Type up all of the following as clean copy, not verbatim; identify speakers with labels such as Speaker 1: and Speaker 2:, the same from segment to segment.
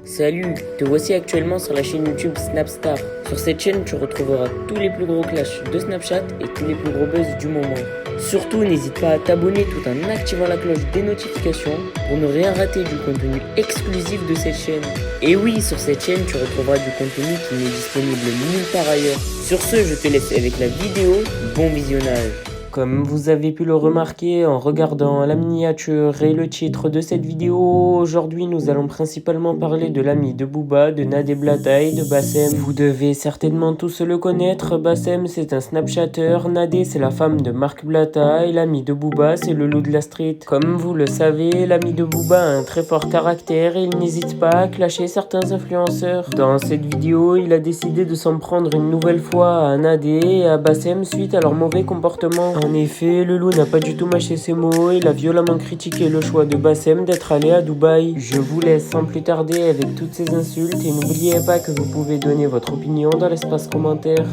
Speaker 1: Salut, te voici actuellement sur la chaîne YouTube Snapstar. Sur cette chaîne, tu retrouveras tous les plus gros clashs de Snapchat et tous les plus gros buzz du moment. Surtout, n'hésite pas à t'abonner tout en activant la cloche des notifications pour ne rien rater du contenu exclusif de cette chaîne. Et oui, sur cette chaîne, tu retrouveras du contenu qui n'est disponible nulle part ailleurs. Sur ce, je te laisse avec la vidéo. Bon visionnage. Comme vous avez pu le remarquer en regardant la miniature et le titre de cette vidéo, aujourd'hui nous allons principalement parler de l'ami de Booba, de Nadé Blata et de Bassem. Vous devez certainement tous le connaître, Bassem c'est un snapchatter, Nadé c'est la femme de Marc Blata et l'ami de Booba c'est le loup de la street. Comme vous le savez, l'ami de Booba a un très fort caractère et il n'hésite pas à clasher certains influenceurs. Dans cette vidéo, il a décidé de s'en prendre une nouvelle fois à Nadé et à Bassem suite à leur mauvais comportement. En effet, le loup n'a pas du tout mâché ses mots et il a violemment critiqué le choix de Bassem d'être allé à Dubaï. Je vous laisse sans plus tarder avec toutes ces insultes et n'oubliez pas que vous pouvez donner votre opinion dans l'espace commentaire.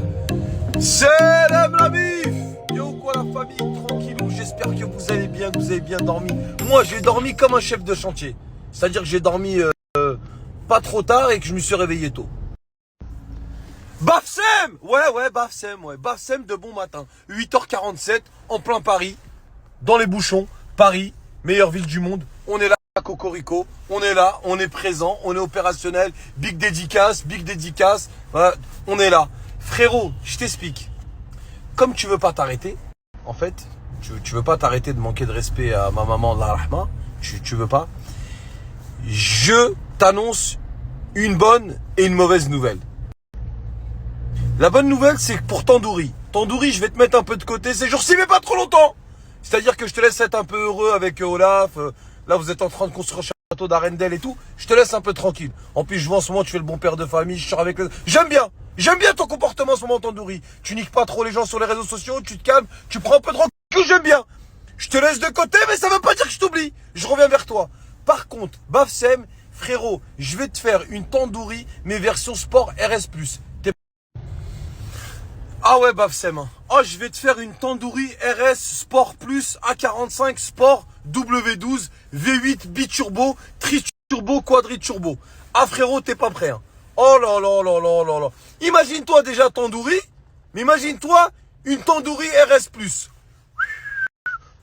Speaker 2: Salam la bif. Yo quoi la famille, tranquillou, j'espère que vous allez bien, que vous avez bien dormi. Moi j'ai dormi comme un chef de chantier. C'est-à-dire que j'ai dormi pas trop tard et que je me suis réveillé tôt. Bafsem! Ouais, Bafsem de bon matin. 8h47, en plein Paris, dans les bouchons. Paris, meilleure ville du monde. On est là à Cocorico. On est là, on est présent, on est opérationnel. Big dédicace. Voilà, on est là. Frérot, je t'explique. Comme tu veux pas t'arrêter, en fait, tu veux pas t'arrêter de manquer de respect à ma maman, la rahma. Tu veux pas. Je t'annonce une bonne et une mauvaise nouvelle. La bonne nouvelle, c'est que pour Tandoori, je vais te mettre un peu de côté ces jours-ci, mais pas trop longtemps. C'est-à-dire que je te laisse être un peu heureux avec Olaf. Là, vous êtes en train de construire un château d'Arendelle et tout. Je te laisse un peu tranquille. En plus, je vois en ce moment, tu fais le bon père de famille. Je sors avec les... J'aime bien ton comportement en ce moment, Tandoori. Tu niques pas trop les gens sur les réseaux sociaux, tu te calmes, tu prends un peu de recul, j'aime bien. Je te laisse de côté, mais ça veut pas dire que je t'oublie. Je reviens vers toi. Par contre, Bafsem, frérot, je vais te faire une Tandoori, mais version sport RS+. Ah ouais, Bafsem. Oh, je vais te faire une Tandoori RS Sport Plus A45 Sport W12 V8 biturbo tri-turbo quadri-turbo. Ah frérot, t'es pas prêt. Hein. Oh là là là là là là. Imagine-toi déjà Tandoori, mais imagine-toi une Tandoori RS Plus.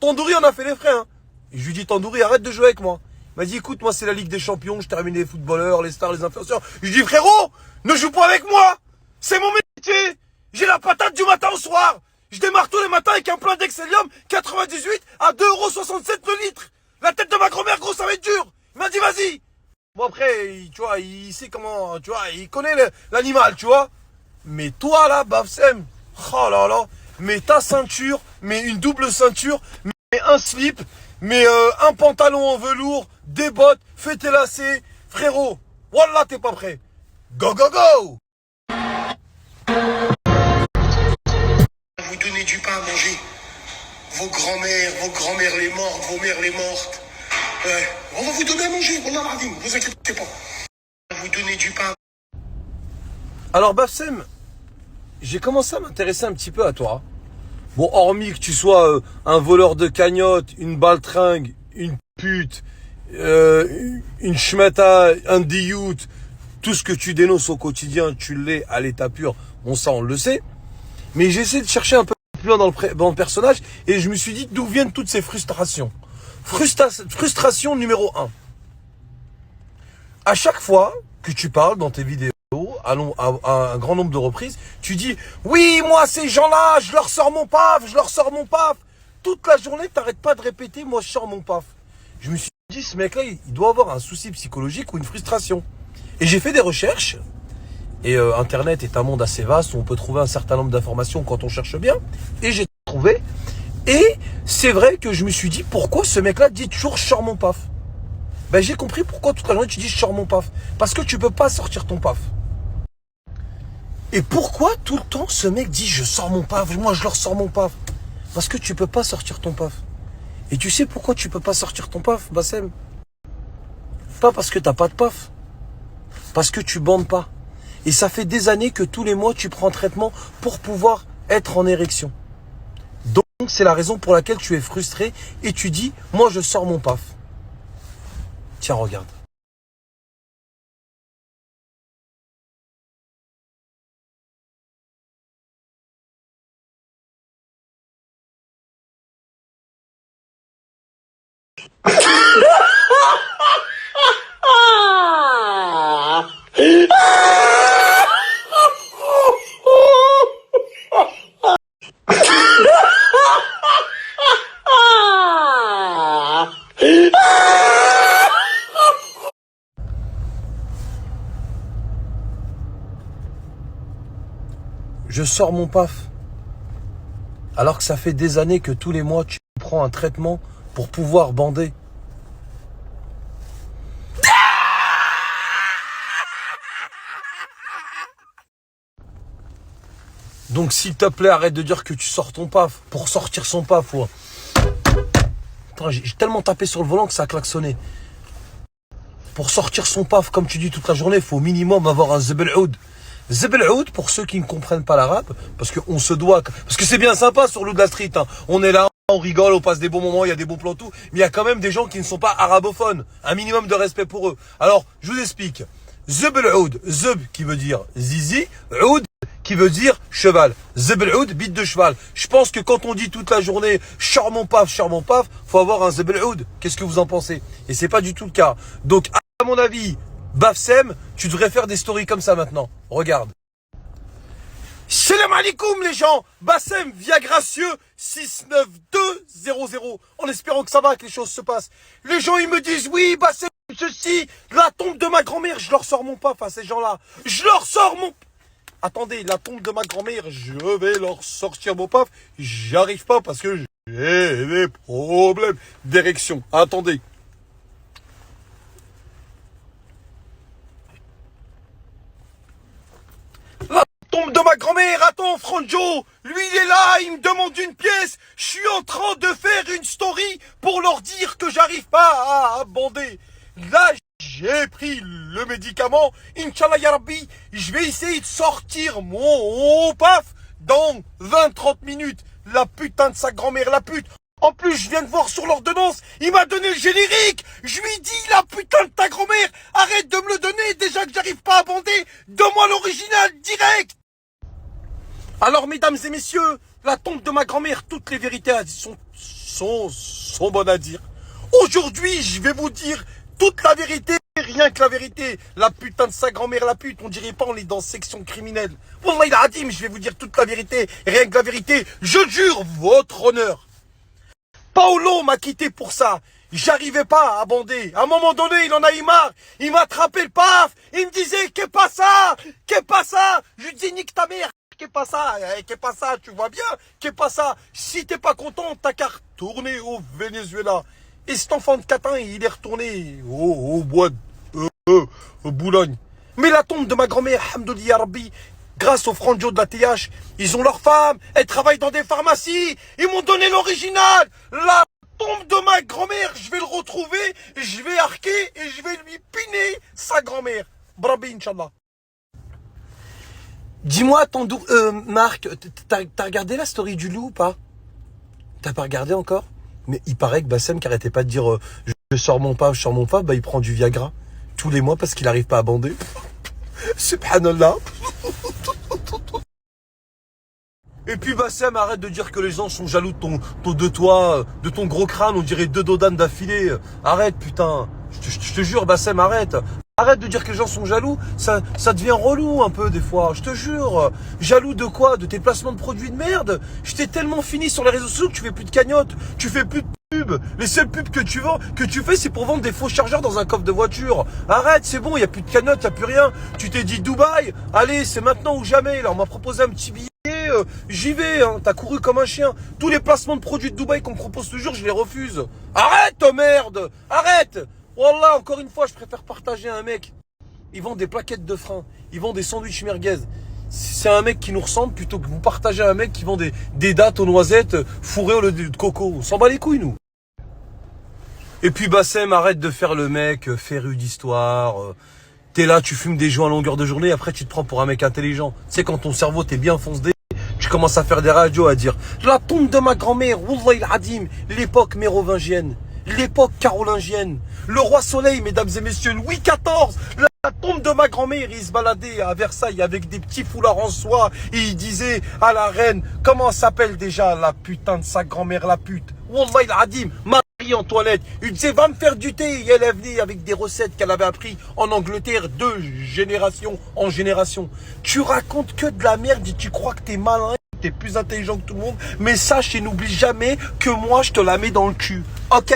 Speaker 2: Tandoori, on a fait les frais. Hein. Et je lui dis Tandoori, arrête de jouer avec moi. Il m'a dit écoute, moi c'est la Ligue des Champions, je termine les footballeurs, les stars, les influenceurs. Je lui dis frérot, ne joue pas avec moi. C'est mon métier. J'ai la patate du matin au soir. Je démarre tous les matins avec un plein d'Excellium 98 à 2,67€ le litre. La tête de ma grand-mère, gros, ça va être dur. Il m'a dit, vas-y. Bon, après, tu vois, il sait comment, tu vois, il connaît l'animal, tu vois. Mais toi, là, Bafsem, oh là là, mets ta ceinture, mets une double ceinture, mets un slip, mets un pantalon en velours, des bottes, fais tes lacets. Frérot, voilà, t'es pas prêt. Go, go, go.
Speaker 3: Vous donnez du pain à manger. Vos grands-mères les mortes, vos mères les mortes. Ouais. On va vous donner à manger, on a mardi, vous inquiétez pas. Vous donnez du pain.
Speaker 2: Alors Bafsem, j'ai commencé à m'intéresser un petit peu à toi. Bon, hormis que tu sois un voleur de cagnotte, une baltringue, une pute, une schmetta, un dioute, tout ce que tu dénonces au quotidien, tu l'es à l'état pur. Bon, ça, on le sait. Mais j'ai essayé de chercher un peu plus loin dans le personnage et je me suis dit d'où viennent toutes ces frustrations. Frustration numéro 1. À chaque fois que tu parles dans tes vidéos, à un grand nombre de reprises, tu dis « Oui, moi, ces gens-là, je leur sors mon paf. » Toute la journée, t'arrêtes pas de répéter « Moi, je sors mon paf. » Je me suis dit, ce mec-là, il doit avoir un souci psychologique ou une frustration. Et j'ai fait des recherches. Et Internet est un monde assez vaste où on peut trouver un certain nombre d'informations quand on cherche bien. Et j'ai trouvé. Et c'est vrai que je me suis dit, pourquoi ce mec-là dit toujours « je sors mon paf ». Ben j'ai compris pourquoi toute la journée tu dis « je sors mon paf ». Parce que tu peux pas sortir ton paf. Et pourquoi tout le temps ce mec dit « je sors mon paf, moi je leur sors mon paf ». Parce que tu peux pas sortir ton paf. Et tu sais pourquoi tu peux pas sortir ton paf, Bassem? Pas parce que t'as pas de paf. Parce que tu bandes pas. Et ça fait des années que tous les mois, tu prends un traitement pour pouvoir être en érection. Donc, c'est la raison pour laquelle tu es frustré et tu dis, moi, je sors mon paf. Tiens, regarde. Je sors mon paf. Alors que ça fait des années que tous les mois, tu prends un traitement pour pouvoir bander. Donc s'il te plaît, arrête de dire que tu sors ton paf. Pour sortir son paf, ouais. Attends, j'ai tellement tapé sur le volant que ça a klaxonné. Pour sortir son paf, comme tu dis toute la journée, il faut au minimum avoir un zebel oud. Zebel oud, pour ceux qui ne comprennent pas l'arabe, parce qu'on se doit... Parce que c'est bien sympa sur l'eau de la street. Hein. On est là, on rigole, on passe des bons moments, il y a des bons plans, tout. Mais il y a quand même des gens qui ne sont pas arabophones. Un minimum de respect pour eux. Alors, je vous explique. Zebel oud, zeb qui veut dire zizi, oud qui veut dire cheval. Zebel oud, bite de cheval. Je pense que quand on dit toute la journée char mon paf, faut avoir un zebel oud. Qu'est-ce que vous en pensez? Et c'est pas du tout le cas. Donc, à mon avis, Bafsem, tu devrais faire des stories comme ça maintenant. Regarde. Salam alaikum les gens. Bassem via gracieux 69200. En espérant que ça va, que les choses se passent. Les gens ils me disent oui Bassem ceci, la tombe de ma grand-mère. Je leur sors mon paf à ces gens-là. Je leur sors mon... Attendez, la tombe de ma grand-mère, je vais leur sortir mon paf. J'y arrive pas parce que j'ai des problèmes d'érection. Attendez. Tombe de ma grand-mère, attends Franjo, lui il est là, il me demande une pièce, je suis en train de faire une story pour leur dire que j'arrive pas à bander. Là j'ai pris le médicament, Inch'Allah ya Rabbi, je vais essayer de sortir mon paf dans 20-30 minutes. La putain de sa grand-mère, la pute. En plus, je viens de voir sur l'ordonnance, il m'a donné le générique. Je lui dis, la putain de ta grand-mère, arrête de me le donner, déjà que j'arrive pas à bander. Donne-moi l'original, direct. Alors, mesdames et messieurs, la tombe de ma grand-mère, toutes les vérités sont bonnes à dire. Aujourd'hui, je vais vous dire toute la vérité, rien que la vérité. La putain de sa grand-mère, la pute, on dirait pas, on est dans section criminelle. Wallah il a dit, mais je vais vous dire toute la vérité, rien que la vérité. Je jure, votre honneur. Paolo m'a quitté pour ça. J'arrivais pas à bander. À un moment donné, il en a eu marre. Il m'a attrapé le paf. Il me disait, qu'est pas ça? Qu'est pas ça? Je lui dis, nique ta mère. Qu'est pas ça? Qu'est pas ça? Tu vois bien? Qu'est pas ça? Si t'es pas content, t'as qu'à retourner au Venezuela. Et cet enfant de catin, il est retourné au bois de Boulogne. Mais la tombe de ma grand-mère, Hamdoullah Rabbi, grâce aux Franjo de la TH, ils ont leur femme, elles travaillent dans des pharmacies, ils m'ont donné l'original. La tombe de ma grand-mère, je vais le retrouver, je vais arquer et je vais lui piner sa grand-mère. Brabi, Inch'Allah. Dis-moi, Marc, t'as regardé la story du loup ou pas? T'as pas regardé encore? Mais il paraît que Bassem, qui arrêtait pas de dire je sors mon paf, bah il prend du Viagra tous les mois parce qu'il arrive pas à bander. Subhanallah. Et puis Bassem, arrête de dire que les gens sont jaloux de toi, de ton gros crâne, on dirait 2 dodanes d'affilée. Arrête, putain. Je te jure, Bassem, arrête. Arrête de dire que les gens sont jaloux, ça devient relou un peu des fois, je te jure. Jaloux de quoi? De tes placements de produits de merde? Je t'ai tellement fini sur les réseaux sociaux que tu fais plus de cagnotte, tu fais plus de pubs. Les seules pubs que tu fais, c'est pour vendre des faux chargeurs dans un coffre de voiture. Arrête, c'est bon, il n'y a plus de cagnotte, il n'y a plus rien. Tu t'es dit Dubaï, allez, c'est maintenant ou jamais. Là, on m'a proposé un petit billet, j'y vais, hein. T'as couru comme un chien. Tous les placements de produits de Dubaï qu'on me propose toujours, je les refuse. Arrête, oh merde, arrête. Wallah, encore une fois, je préfère partager à un mec. Ils vendent des plaquettes de frein. Ils vendent des sandwichs merguez. C'est un mec qui nous ressemble plutôt que vous partagez à un mec qui vend des dattes aux noisettes fourrées au lait de coco. On s'en bat les couilles, nous. Et puis Bassem, arrête de faire le mec féru d'histoire. T'es là, tu fumes des joints à longueur de journée. Après, tu te prends pour un mec intelligent. Tu sais, quand ton cerveau t'es bien foncé, tu commences à faire des radios à dire la tombe de ma grand-mère, Wallah il adim, l'époque mérovingienne. L'époque carolingienne, le roi Soleil, mesdames et messieurs, Louis XIV, la tombe de ma grand-mère, il se baladait à Versailles avec des petits foulards en soie et il disait à la reine, comment s'appelle déjà la putain de sa grand-mère, la pute? Wallah il adim, Marie appris en toilette. Il disait va me faire du thé. Et elle est venue avec des recettes qu'elle avait appris en Angleterre de génération en génération. Tu racontes que de la merde et tu crois que t'es malin, t'es plus intelligent que tout le monde. Mais sache et n'oublie jamais que moi je te la mets dans le cul. Ok?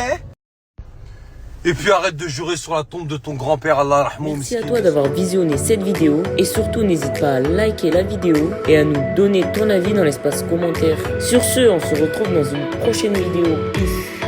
Speaker 2: Et puis arrête de jurer sur la tombe de ton grand-père, Allah rahmou.
Speaker 1: Merci à toi d'avoir visionné cette vidéo et surtout n'hésite pas à liker la vidéo et à nous donner ton avis dans l'espace commentaire. Sur ce, on se retrouve dans une prochaine vidéo. Peace.